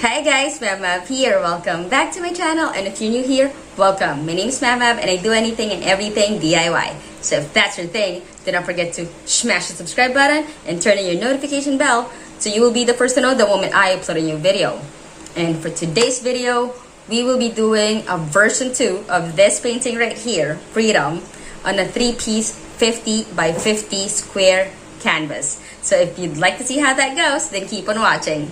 Hi guys, Mav here. Welcome back to my channel, and if you're new here, welcome. My name is Mav and I do anything and everything DIY. So if that's your thing, then don't forget to smash the subscribe button and turn on your notification bell so you will be the first to know the moment I upload a new video. And for today's video, we will be doing a version 2 of this painting right here, Freedom, on a 3-piece 50 by 50 square canvas. So if you'd like to see how that goes, then keep on watching.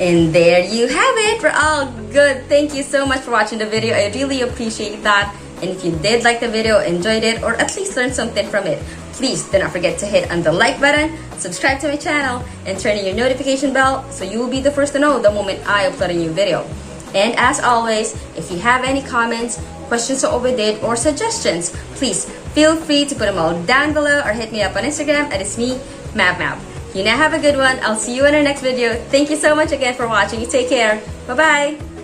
And there you have it. We're all good. Thank you so much for watching the video. I really appreciate that. And if you did like the video, enjoyed it, or at least learned something from it, please do not forget to hit on the like button, subscribe to my channel, and turn on your notification bell so you will be the first to know the moment I upload a new video. And as always, if you have any comments, questions I overdid, or suggestions, please feel free to put them all down below or hit me up on Instagram at it's me, Mab. You now have a good one. I'll see you in our next video. Thank you so much again for watching. You take care. Bye-bye.